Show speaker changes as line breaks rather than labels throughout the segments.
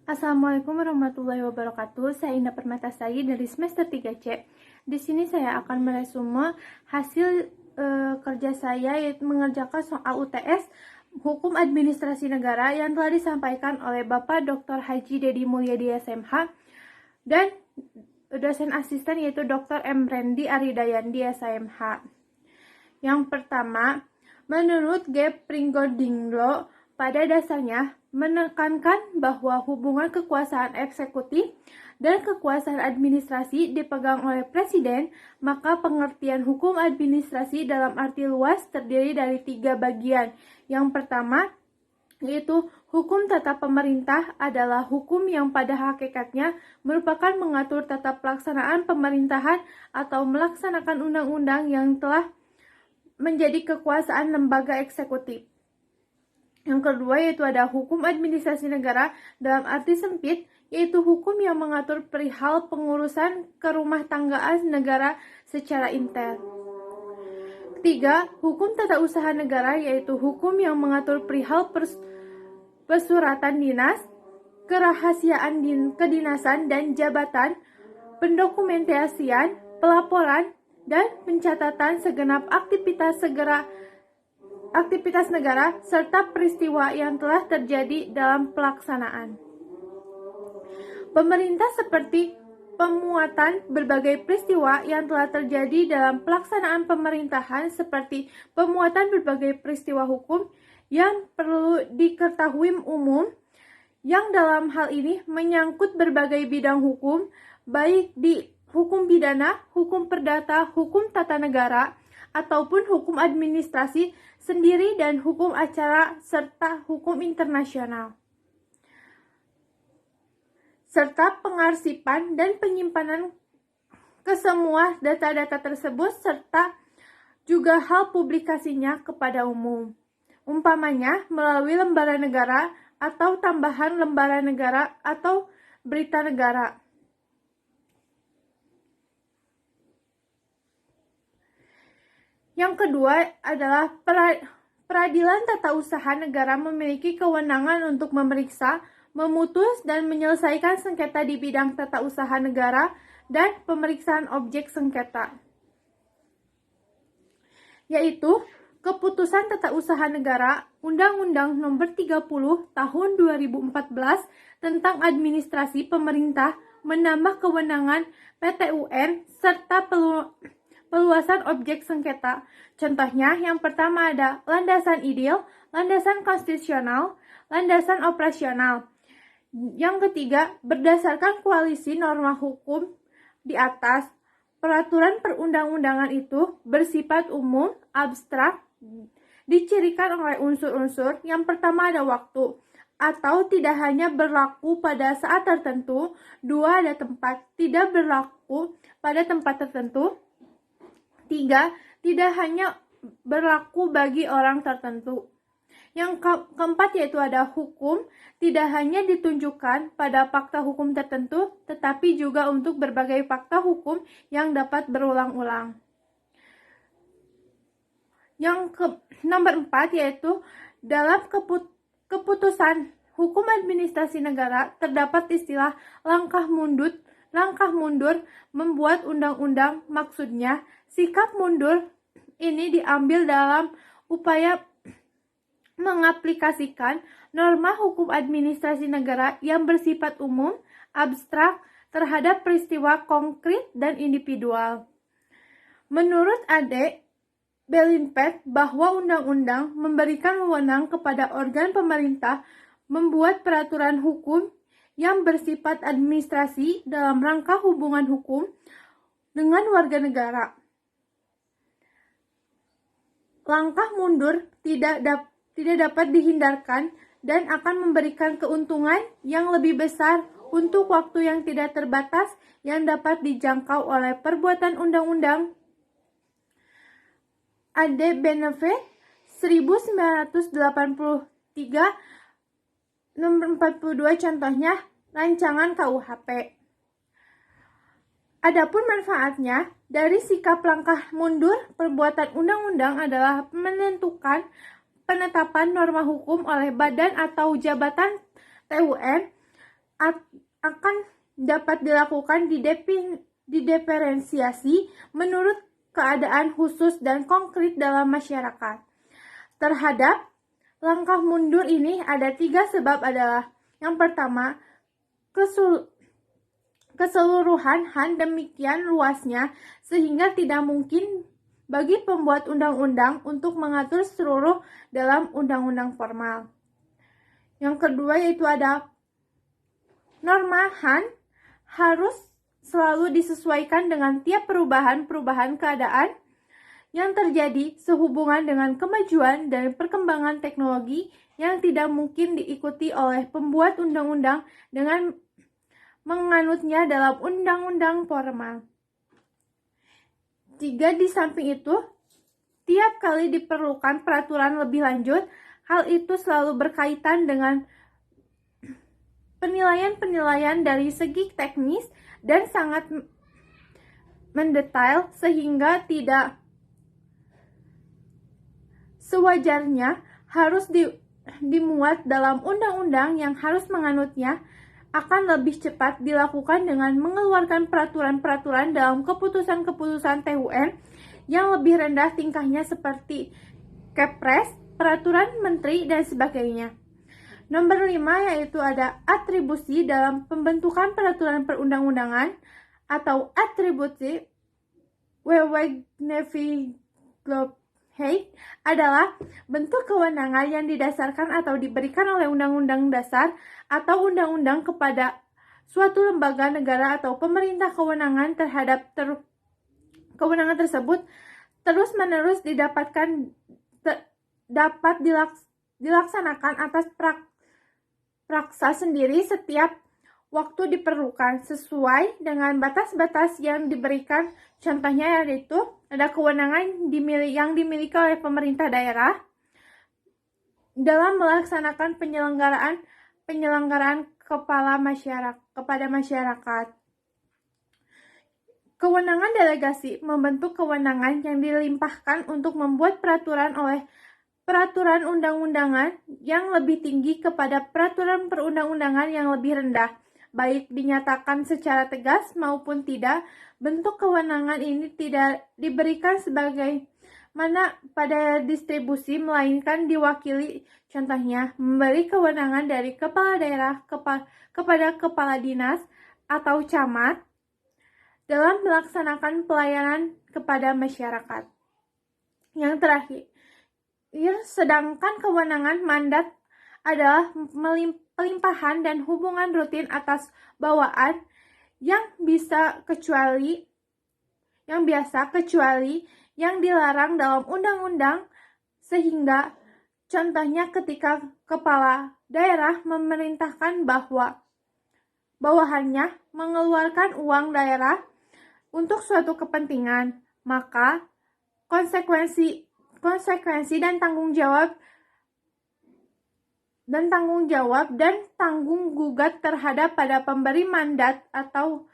Assalamualaikum warahmatullahi wabarakatuh. Saya Indah Permatasari dari semester 3C. Di sini saya akan meresume hasil kerja saya, yaitu mengerjakan soal UTS Hukum Administrasi Negara yang telah disampaikan oleh Bapak Dr. Haji Dedi Mulyadi SMH dan dosen asisten yaitu Dr. M. Rendi Aridayandi SMH. Yang pertama, menurut G. Pringgodinglo, pada dasarnya menekankan bahwa hubungan kekuasaan eksekutif dan kekuasaan administrasi dipegang oleh presiden, maka pengertian hukum administrasi dalam arti luas terdiri dari 3 bagian. Yang pertama, yaitu hukum tata pemerintah adalah hukum yang pada hakikatnya merupakan mengatur tata pelaksanaan pemerintahan atau melaksanakan undang-undang yang telah menjadi kekuasaan lembaga eksekutif. Yang kedua yaitu ada hukum administrasi negara dalam arti sempit, yaitu hukum yang mengatur perihal pengurusan kerumah tanggaan negara secara intern. Ketiga, hukum tata usaha negara yaitu hukum yang mengatur perihal persuratan dinas, kerahasiaan kedinasan dan jabatan, pendokumentasian, pelaporan, dan pencatatan segenap aktivitas negara serta peristiwa yang telah terjadi dalam pelaksanaan. Pemerintah seperti pemuatan berbagai peristiwa yang telah terjadi dalam pelaksanaan pemerintahan seperti pemuatan berbagai peristiwa hukum yang perlu diketahui umum, yang dalam hal ini menyangkut berbagai bidang hukum, baik di hukum pidana, hukum perdata, hukum tata negara, ataupun hukum administrasi sendiri dan hukum acara serta hukum internasional. Serta pengarsipan dan penyimpanan kesemua data-data tersebut serta juga hal publikasinya kepada umum. Umpamanya melalui lembaran negara atau tambahan lembaran negara atau berita negara. Yang kedua adalah peradilan tata usaha negara memiliki kewenangan untuk memeriksa, memutus, dan menyelesaikan sengketa di bidang tata usaha negara dan pemeriksaan objek sengketa, yaitu Keputusan Tata Usaha Negara Undang-Undang Nomor 30 Tahun 2014 tentang Administrasi Pemerintah menambah kewenangan PT-UN serta peluasan objek sengketa. Contohnya, yang pertama ada landasan ideal, landasan konstitusional, landasan operasional. Yang ketiga, berdasarkan koalisi norma hukum di atas, peraturan perundang-undangan itu bersifat umum, abstrak, dicirikan oleh unsur-unsur. Yang pertama ada waktu, atau tidak hanya berlaku pada saat tertentu. Dua, ada tempat, tidak berlaku pada tempat tertentu. Tiga, tidak hanya berlaku bagi orang tertentu. Yang keempat yaitu ada hukum, tidak hanya ditunjukkan pada fakta hukum tertentu, tetapi juga untuk berbagai fakta hukum yang dapat berulang-ulang. Yang nomor 4 yaitu dalam keputusan hukum administrasi negara terdapat istilah langkah mundur membuat undang-undang. Maksudnya, sikap mundur ini diambil dalam upaya mengaplikasikan norma hukum administrasi negara yang bersifat umum, abstrak, terhadap peristiwa konkret dan individual. Menurut Ade Belinpet bahwa undang-undang memberikan wewenang kepada organ pemerintah membuat peraturan hukum yang bersifat administrasi dalam rangka hubungan hukum dengan warga negara. Langkah mundur tidak dapat dihindarkan dan akan memberikan keuntungan yang lebih besar untuk waktu yang tidak terbatas yang dapat dijangkau oleh perbuatan undang-undang. Ade Benefit 1983 nomor 42 contohnya rancangan KUHP. Adapun manfaatnya dari sikap langkah mundur perbuatan undang-undang adalah menentukan penetapan norma hukum oleh badan atau jabatan TUN akan dapat dilakukan didiferensiasi menurut keadaan khusus dan konkret dalam masyarakat. Terhadap langkah mundur ini ada 3 sebab adalah: yang pertama, keseluruhan demikian luasnya sehingga tidak mungkin bagi pembuat undang-undang untuk mengatur seluruh dalam undang-undang formal. Yang kedua yaitu ada norma Han harus selalu disesuaikan dengan tiap perubahan keadaan yang terjadi sehubungan dengan kemajuan dan perkembangan teknologi yang tidak mungkin diikuti oleh pembuat undang-undang dengan menganutnya dalam undang-undang formal. 3, di samping itu, tiap kali diperlukan peraturan lebih lanjut, hal itu selalu berkaitan dengan penilaian dari segi teknis dan sangat mendetail sehingga tidak sewajarnya harus dimuat dalam undang-undang yang harus menganutnya akan lebih cepat dilakukan dengan mengeluarkan peraturan-peraturan dalam keputusan-keputusan TUN yang lebih rendah tingkahnya seperti Kepres, peraturan menteri, dan sebagainya. Nomor 5 yaitu ada atribusi dalam pembentukan peraturan perundang-undangan atau atribusi adalah bentuk kewenangan yang didasarkan atau diberikan oleh Undang-Undang Dasar atau undang-undang kepada suatu lembaga negara atau pemerintah. Kewenangan terhadap kewenangan tersebut terus-menerus dapat dilaksanakan atas praksa sendiri setiap waktu diperlukan sesuai dengan batas-batas yang diberikan. Contohnya yaitu ada kewenangan yang dimiliki oleh pemerintah daerah dalam melaksanakan penyelenggaraan kepada masyarakat. Kewenangan delegasi membentuk kewenangan yang dilimpahkan untuk membuat peraturan undang-undangan yang lebih tinggi kepada peraturan perundang-undangan yang lebih rendah, baik dinyatakan secara tegas maupun tidak. Bentuk kewenangan ini tidak diberikan sebagaimana pada distribusi, melainkan diwakili. Contohnya, memberi kewenangan dari kepala daerah kepada kepala dinas atau camat dalam melaksanakan pelayanan kepada masyarakat. Yang terakhir, sedangkan kewenangan mandat adalah pelimpahan dan hubungan rutin atas bawaan yang biasa kecuali yang dilarang dalam undang-undang, sehingga contohnya ketika kepala daerah memerintahkan bawahannya mengeluarkan uang daerah untuk suatu kepentingan, maka konsekuensi dan tanggung jawab dan tanggung gugat terhadap pada pemberi mandat atau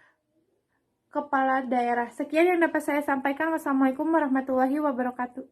kepala daerah. Sekian yang dapat saya sampaikan. Wassalamualaikum warahmatullahi wabarakatuh.